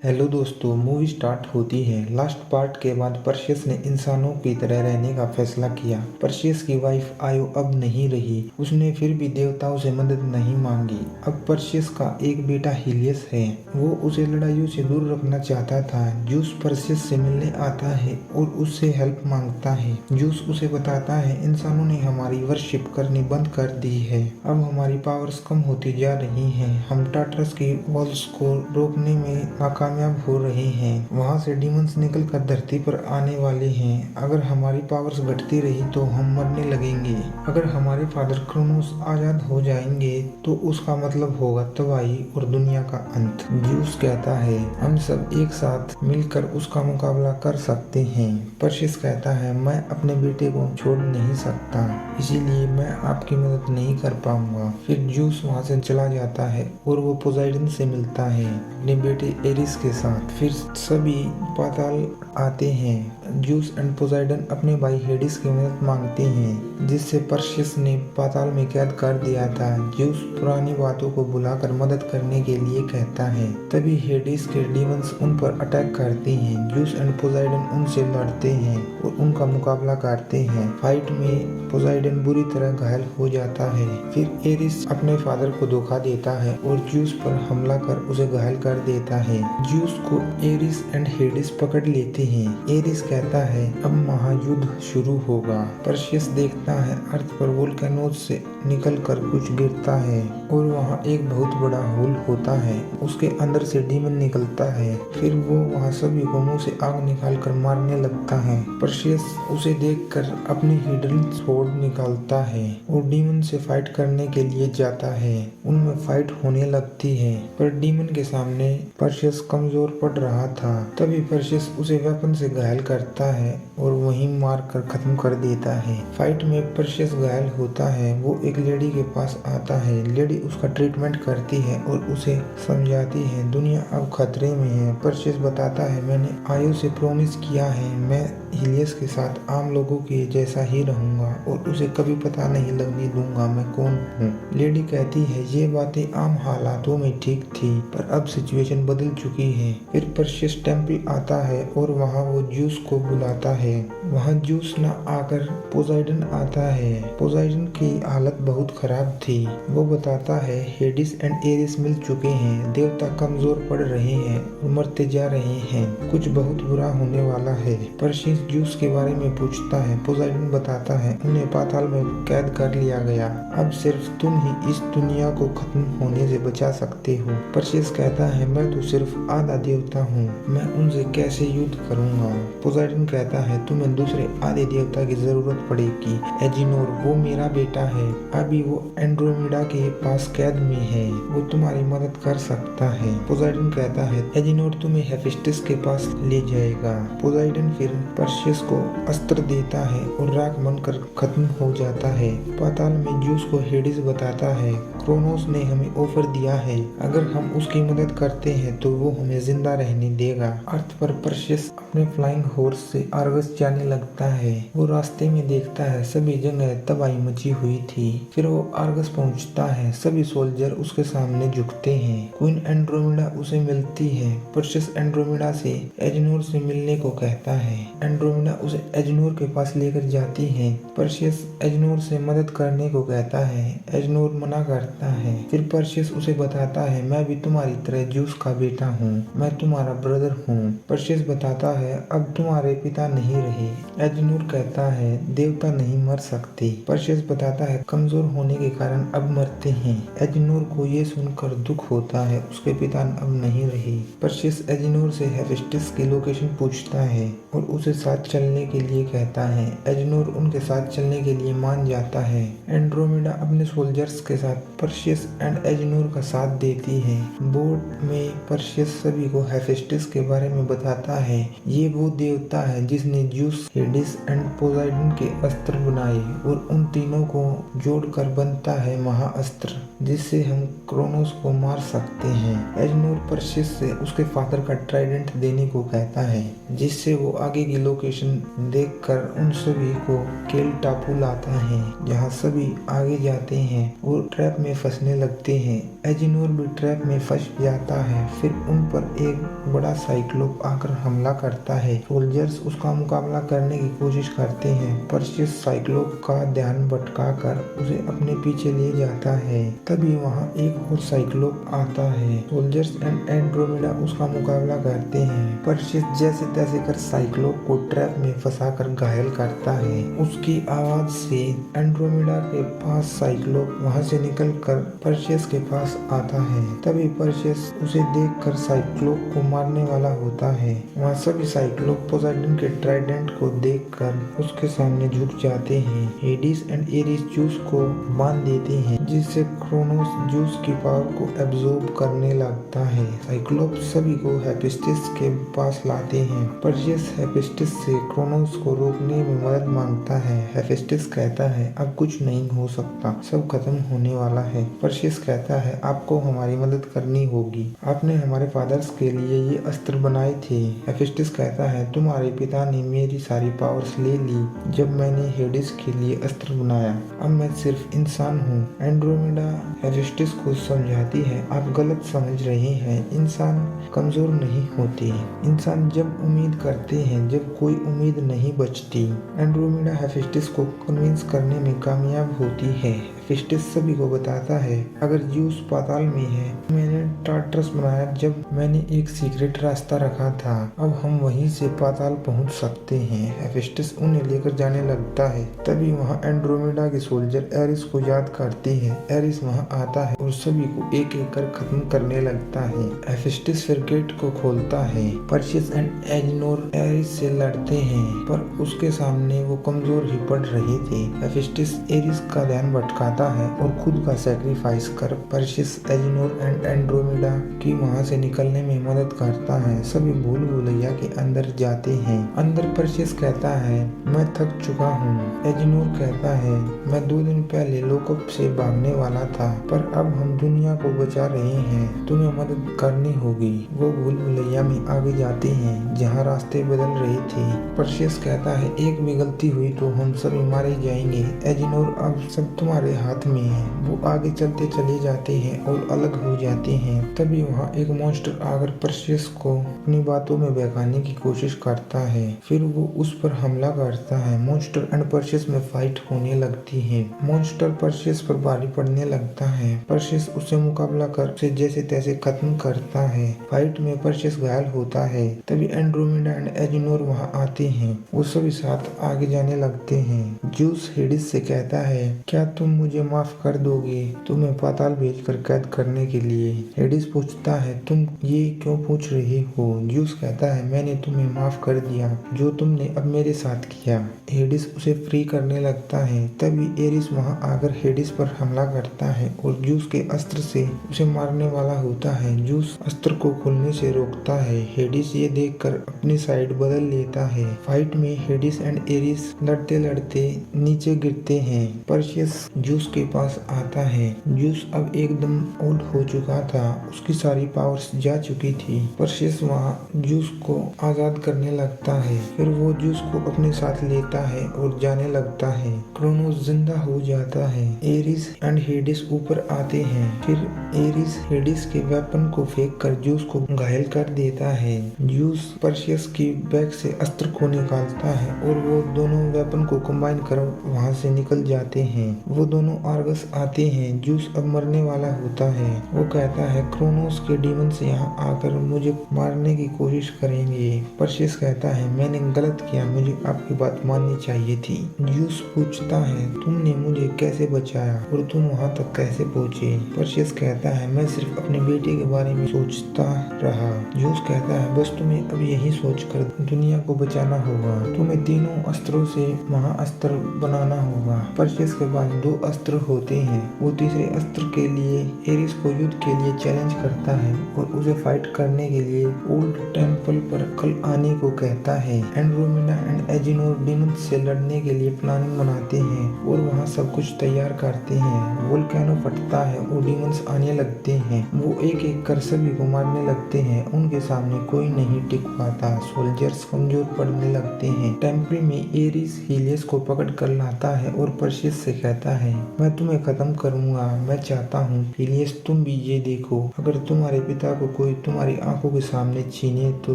Hello दोस्तों, movie start होती है। लास्ट पार्ट के बाद परसियस ने इंसानों की तरह रहने का फैसला किया। परसियस की वाइफ आयो अब नहीं रही। उसने फिर भी देवताओं से मदद नहीं मांगी। अब परसियस का एक बेटा हीलियस है। वो उसे लड़ाइयों से दूर रखना चाहता था। जूस परसियस से मिलने आता है और उससे हेल्प मांगता है। जूस उसे बताता है इंसानों ने हमारी वर्शिप करनी बंद कर दी है। अब हमारी पावर्स कम होती जा रही हैं। हम टार्टरस की वॉल्स को रोकने में नाकामयाब हो रहे हैं। वहाँ से डीमंस निकल कर धरती पर आने वाले हैं। अगर हमारी पावर्स घटती रही तो हम मरने लगेंगे। अगर हमारे फादर क्रोनोस आजाद हो जाएंगे तो उसका मतलब होगा तबाही और दुनिया का अंत। ज्यूस कहता है हम सब एक साथ मिलकर उसका मुकाबला कर सकते हैं। परसियस कहता है मैं अपने बेटे को छोड़ नहीं सकता, इसीलिए मैं आपकी मदद नहीं कर पाऊंगा। फिर ज्यूस वहाँ से चला जाता है और वो पोसाइडन से मिलता है अपने बेटे एरिस के साथ। फिर सभी पाताल आते हैं। ज्यूस एंड पोसाइडन अपने भाई हेडिस की मदद मांगते हैं, जिससे परसियस ने पाताल में कैद कर दिया था। ज्यूस पुरानी बातों को भुलाकर मदद करने के लिए कहता है। तभी हेडिस के डीमंस उन पर अटैक करते हैं। ज्यूस एंड पोसाइडन उनसे लड़ते हैं और उनका मुकाबला करते हैं। फाइट में पोसाइडन बुरी तरह घायल हो जाता है। फिर एरिस अपने फादर को धोखा देता है और ज्यूस पर हमला कर उसे घायल कर देता है। ज्यूस को एरिस एंड हेडिस पकड़ लेते हैं। एरिस कहता है अब महायुद्ध शुरू होगा। परसियस देखता है अर्थ पर वोल्केनोज से निकलकर कुछ गिरता है और वहाँ एक बहुत बड़ा होल होता है। उसके अंदर से डीमन निकलता है। फिर वो वहाँ सभी को मुंह से आग निकालकर मारने लगता है। परसियस उसे देखकर अपनी हिडन स्वॉर्ड निकालता है और डीमन से फाइट करने के लिए जाता है। उनमें फाइट होने लगती है, पर डीमन के सामने परसियस कमजोर पड़ रहा था। तभी परसियस उसे वेपन से घायल करता है और वहीं मार कर खत्म कर देता है। फाइट में परसियस घायल होता है। वो एक लेडी के पास आता है। लेडी उसका ट्रीटमेंट करती है और उसे समझाती है दुनिया अब खतरे में है। परसियस बताता है मैंने आयु से प्रॉमिस किया है मैं हीलियस के साथ आम लोगों के जैसा ही रहूंगा और उसे कभी पता नहीं लगने दूंगा मैं कौन हूँ। लेडी कहती है ये बातें आम हालातों में ठीक थी, पर अब सिचुएशन बदल चुकी है। फिर परसियस टेम्पल आता है और वहाँ वो ज्यूस को बुलाता है। वहाँ ज्यूस न आकर पोसाइडन आता है। पोसाइडन की हालत बहुत खराब थी। वो बताता है हेडिस एंड एरिस मिल चुके हैं। देवता कमजोर पड़ रहे हैं और मरते जा रहे हैं। कुछ बहुत बुरा होने वाला है। परसियस ज्यूस के बारे में पूछता है। पोसाइडन बताता है उन्हें पाताल में कैद कर लिया गया। अब सिर्फ तुम ही इस दुनिया को खत्म होने से बचा सकते हो। परसियस कहता है मैं तो सिर्फ आधा देवता हूँ, मैं उनसे कैसे युद्ध करूँगा। पोसाइडन कहता है तुम्हें दूसरे आधे देवता की जरूरत पड़ेगी। एजिनोर वो मेरा बेटा है, अभी वो एंड्रोमेडा के पास कैद में है, वो तुम्हारी मदद कर सकता है। पोसाइडन कहता है एजिनोर तुम्हें हेफेस्टिस के पास ले जाएगा। पोसाइडन फिर परसियस को अस्त्र देता है और राख बनकर खत्म हो जाता है। पाताल में ज्यूस को हेडिस बताता है क्रोनोस ने हमें ऑफर दिया है, अगर हम उसकी मदद करते हैं तो वो हमें जिंदा रहने देगा। अर्थ पर परसियस अपने फ्लाइंग हॉर्स से आर्गस जाने लगता है। वो रास्ते में देखता है सभी जगह तबाही मची हुई थी। फिर वो आर्गस पहुंचता है। सभी सोल्जर उसके सामने झुकते हैं। क्वीन एंड्रोमेडा उसे मिलती है। परसियस एंड्रोमेडा से एजिनोर से मिलने को कहता है। एंड्रोमेडा उसे एजिनोर के पास लेकर जाती है। परसियस एजिनोर से मदद करने को कहता है। एजिनोर मना करता है। फिर परसियस उसे बताता है मैं भी तुम्हारी तरह ज्यूस का बेटा हूँ, मैं तुम्हारा ब्रदर हूँ। परसियस बताता है अब तुम्हारे पिता नहीं रहे। एजिनोर कहता है देवता नहीं मर सकते। परसियस बताता है कमजोर होने के कारण अब मरते हैं। एजिनोर को ये सुनकर दुख होता है, उसके पिता अब नहीं रहे। परसियस एजिनोर से हेफेस्टिस की लोकेशन पूछता है और उसे साथ चलने के लिए कहता है। एजिनोर उनके साथ चलने के लिए मान जाता है। एंड्रोमेडा अपने सोल्जर्स के साथ परसियस एंड एजिनोर का साथ देती है। बोट में परसियस सभी को हेफेस्टिस के बारे में बताता है। ये वो देवता है जिसने ज्यूस, हेडिस एंड पोसाइडन के अस्त्र बनाए और उन तीनों को जोड़कर बनता है महाअस्त्र, जिससे हम क्रोनोस को मार सकते हैं। एजिनोर परसियस से उसके फादर का ट्राइडेंट देने को कहता है, जिससे वो आगे की लोकेशन देखकर उन सभी को केल टापू लाता है, जहाँ सभी आगे जाते हैं और ट्रैप में फंसने लगते हैं। एजिनोर भी ट्रैप में फंस जाता है। फिर उन पर एक बड़ा साइक्लोप आकर हमला करता है। सोल्जर्स उसका मुकाबला करने की कोशिश करते हैं। परसियस साइक्लोप का ध्यान भटकाकर उसे अपने पीछे ले जाता है। तभी वहाँ एक और साइक्लोप आता है। सोल्जर्स एंड एंड्रोमेडा उसका मुकाबला करते हैं। परसियस जैसे तैसे कर साइक्लोप को ट्रैप में फंसाकर घायल करता है। उसकी आवाज से एंड्रोमेडा के पास साइक्लोप वहां से निकलकर परसियस के पास आता है। तभी परसियस उसे देखकर साइक्लोप को मारने वाला होता है। वहाँ सभी साइक्लोप पोसाइडन के ट्राइडेंट को देखकर उसके सामने झुक जाते हैं। हेडिस एंड एरिस जूस को बांध देते हैं, जिससे क्रोनोस जूस की पावर को एब्जॉर्ब करने लगता है। साइक्लोप सभी को हेफेस्टिस के पास लाते हैं। परसियस हेफेस्टिस से क्रोनोस को रोकने में मदद मांगता है। हेफेस्टिस कहता है अब कुछ नहीं हो सकता, सब खत्म होने वाला है। परसियस कहता है आपको हमारी मदद करनी होगी, आपने हमारे फादर्स के लिए ये अस्त्र बनाए थे। हेफेस्टिस कहता है तुम्हारे पिता ने मेरी सारी पावर्स ले ली जब मैंने हेडिस के लिए अस्त्र बनाया, अब मैं सिर्फ इंसान हूँ। एंड्रोमेडा हेफेस्टिस को समझाती है आप गलत समझ रहे हैं, इंसान कमजोर नहीं होते, इंसान जब उम्मीद करते हैं जब कोई उम्मीद नहीं बचती। एंड्रोमेडा हेफेस्टिस को कन्विंस करने में कामयाब होती है। हेफेस्टिस सभी को बताता है अगर ज़्यूस पाताल में है, मैंने टार्टरस बनाया जब मैंने एक सीक्रेट रास्ता रखा था, अब हम वहीं से पाताल पहुंच सकते हैं। हेफेस्टिस उन्हें लेकर जाने लगता है। तभी वहां एंड्रोमेडा के सोल्जर एरिस को याद करते हैं। एरिस वहां आता है और सभी को एक एक कर खत्म करने लगता है। हेफेस्टिस फिर गेट को खोलता है। परसियस एंड एजिनोर एरिस से लड़ते हैं, पर उसके सामने वो कमजोर ही पड़ रहे थे। हेफेस्टिस एरिस का ध्यान भटकाता है और खुद का सैक्रिफाइस कर परसियस, एजिनोर एंड एंड्रोमेडा की वहां से निकलने में मदद करता है। सभी भूल भुलैया के अंदर जाते हैं। अंदर परसियस कहता है मैं थक चुका हूँ। एजिनोर कहता है मैं 2 दिन पहले लोकअप से भागने वाला था, पर अब हम दुनिया को बचा रहे हैं, तुम्हें मदद करनी होगी। वो भूल भुलैया में आगे जाते हैं जहाँ रास्ते बदल रहे थे। परसियस कहता है एक भी गलती हुई तो हम सभी मारे जाएंगे। एजिनोर अब सब तुम्हारे हाथ में है। वो आगे चलते चले जाते हैं और अलग हो जाते हैं। तभी वहाँ एक मॉन्स्टर आकर परसियस को अपनी बातों में बहकाने की कोशिश करता है। फिर वो उस पर हमला करता है। मॉन्स्टर एंड परसियस में फाइट होने लगती है। मॉन्स्टर परसियस पर भारी पड़ने लगता है। परसियस उससे मुकाबला कर उसे जैसे तैसे खत्म करता है। फाइट में परसियस घायल होता है। तभी एंड्रोमेडा एंड एजिनोर वहाँ आते हैं। वो सभी साथ आगे जाने लगते हैं। ज़्यूस हेडिस से कहता है क्या तुम मुझे माफ कर दोगे, तुम्हें पाताल भेजकर कैद करने के लिए। हेडिस पूछता है तुम ये क्यों पूछ रहे हो। ज़्यूस कहता है मैंने तुम्हें माफ कर दिया जो तुमने अब मेरे साथ किया। हेडिस उसे फ्री करने लगता है। तभी एरिस वहाँ आकर हेडिस पर हमला करता है और ज़्यूस के अस्त्र से उसे मारने वाला होता है। ज़्यूस अस्त्र को खुलने से रोकता है। हेडिस ये देखकर अपनी साइड बदल लेता है। फाइट में हेडिस एंड एरिस लड़ते लड़ते नीचे गिरते हैं। परसियस ज़्यूस के पास आता है। ज़्यूस अब एकदम ओल्ड हो चुका था, उसकी सारी पावर्स जा चुकी थी। परसियस वहाँ ज़्यूस को आजाद करने लगता है। फिर वो ज़्यूस को अपने साथ लेता है और जाने लगता है। क्रोनोस जिंदा हो जाता है। एरिस एंड हेडिस ऊपर आते हैं। फिर एरिस हेडिस के वेपन को फेंक कर ज़्यूस को घायल कर देता है। ज़्यूस परसियस की बैग से अस्त्र को निकालता है और वो दोनों वेपन को कंबाइन कर वहाँ से निकल जाते हैं। वो दोनों आर्गस आते हैं। ज़्यूस अब मरने वाला होता है। वो कहता है क्रोनोस के डीमंस यहाँ आकर मुझे मारने की कोशिश करेंगे। परसियस कहता है मैंने गलत किया, मुझे आपकी बात माननी चाहिए थी। ज़्यूस पूछता है तुमने मुझे कैसे बचाया और तुम वहाँ तक कैसे पहुँचे। परसियस कहता है मैं सिर्फ अपने बेटे के बारे में सोचता रहा। ज़्यूस कहता है बस तुम्हें अब यही सोचकर दुनिया को बचाना होगा, तुम्हें तीनों अस्त्रों से महाअस्त्र बनाना होगा। परसियस के पास 2 अस्त्र होते हैं। वो तीसरे अस्त्र के लिए एरिस को युद्ध के लिए चैलेंज करता है और उसे फाइट करने के लिए ओल्ड टेम्पल पर कल आने को कहता है। एंड्रोमेडा एंड एजिनोर डीमंस से लड़ने के लिए प्लानिंग बनाते हैं और वहाँ सब कुछ तैयार करते हैं। वोल्केनो फटता है और डीमंस आने लगते हैं। वो एक एक कर सभी को मारने लगते हैं। उनके सामने कोई नहीं टिक पाता। सोल्जर्स कमजोर पड़ने लगते हैं। टेम्पल में एरिस हीलियस को पकड़ कर लाता है और परसेस से कहता है, मैं तुम्हें खत्म करूंगा। मैं चाहता हूँ हीलियस तुम भी ये देखो, अगर तुम्हारे पिता को कोई तुम्हारी आंखों के सामने छीने तो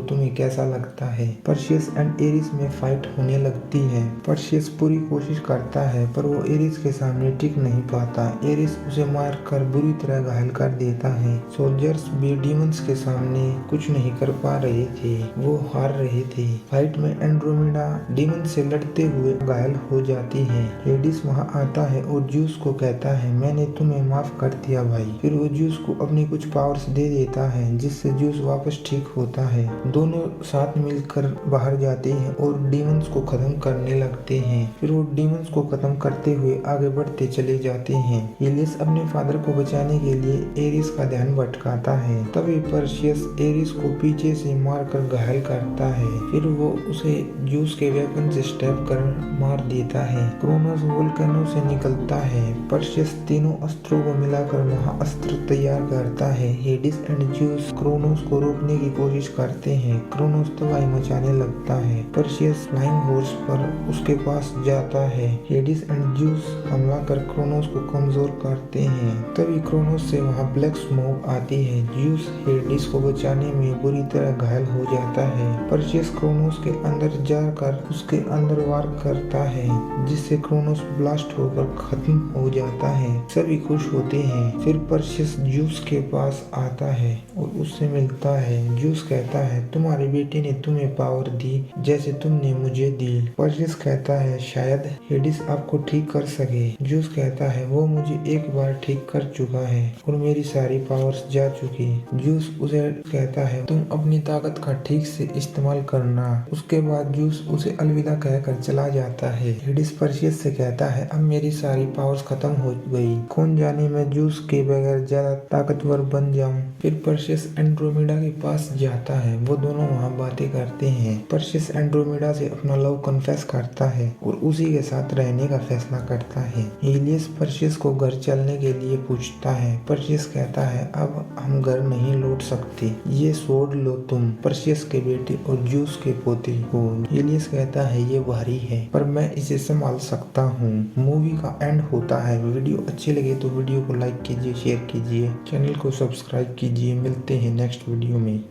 तुम्हें कैसा लगता है। परसेस एंड एरिस में फाइट होने लगती है। परसेस पूरी कोशिश करता है पर वो एरिस के सामने टिक नहीं पाता। एरिस उसे मारकर बुरी तरह घायल कर देता है। सोल्जर्स भी डीमंस के सामने कुछ नहीं कर पा रहे थे, वो हार रहे थे। फाइट में एंड्रोमेडा डीमन से लड़ते हुए घायल हो जाती है। हेडिस वहां आता है और ज्यूस को कहता है, मैंने तुम्हें माफ कर दिया भाई। फिर वो ज्यूस को अपनी कुछ पावर्स दे देता है जिससे ज्यूस वापस ठीक होता है। दोनों साथ मिलकर बाहर जाते हैं और डीमंस को खत्म करने लगते हैं। फिर वो डीमंस को खत्म करते हुए आगे बढ़ते चले जाते हैं। हीलियस अपने फादर को बचाने के लिए एरिस का ध्यान भटकाता है। तभी परसियस एरिस को पीछे से मारकर घायल करता है। फिर वो उसे ज्यूस के वेपन से स्टैब कर मार देता है। क्रोनोस वोल्केनो से निकलता है। परसियस तीनों अस्त्रों को मिलाकर महाअस्त्र तैयार करता है। हेडिस एंड ज्यूस क्रोनोस को रोकने की कोशिश करते हैं। क्रोनोस तबाही मचाने लगता है। परसियस फ्लाइंग हॉर्स पर उसके पास जाता है। हेडिस एंड ज्यूस हमला कर क्रोनोस को कमजोर करते हैं। तभी क्रोनोस से वहां ब्लैक स्मोक आती है। ज्यूस हेडिस को बचाने में बुरी तरह घायल हो जाता है। परसियस क्रोनोस के अंदर जाकर उसके अंदर वार करता है जिससे क्रोनोस ब्लास्ट होकर खत्म हो जाता है। सभी खुश होते हैं। फिर परसियस ज्यूस के पास आता है और उससे मिलता है। ज्यूस कहता है, तुम्हारे बेटे ने तुम्हें पावर दी जैसे तुमने मुझे दी। परसियस कहता है, शायद हेडिस आपको ठीक कर सके। ज्यूस कहता है, वो मुझे एक बार ठीक कर चुका है और मेरी सारी पावर्स जा चुकी। ज्यूस उसे कहता है, तुम अपनी ताकत का ठीक से इस्तेमाल करना। उसके बाद ज्यूस उसे अलविदा कहकर चला जाता है। हेडिस परसियस से कहता है, अब मेरी सारी पावर्स खत्म हो गई। कौन जाने मैं ज्यूस के बगैर ज्यादा ताकतवर बन जाऊं। फिर परसियस एंड्रोमेडा के पास जाता है। वो दोनों वहाँ बातें करते हैं। परसियस एंड्रोमेडा से अपना लव कन्फेस करता है और उसी के साथ रहने का फैसला करता है। हीलियस परसियस को घर चलने के लिए पूछता है। परसियस कहता है, अब हम घर नहीं लौट सकते, ये सोड लो तुम परसियस के बेटे और ज्यूस के पोते हो। हीलियस कहता है, ये भारी है पर मैं इसे संभाल सकता हूँ। मूवी का एंड होता है। वीडियो अच्छी लगे तो वीडियो को लाइक कीजिए, शेयर कीजिए, चैनल को सब्सक्राइब कीजिए। मिलते हैं नेक्स्ट वीडियो में।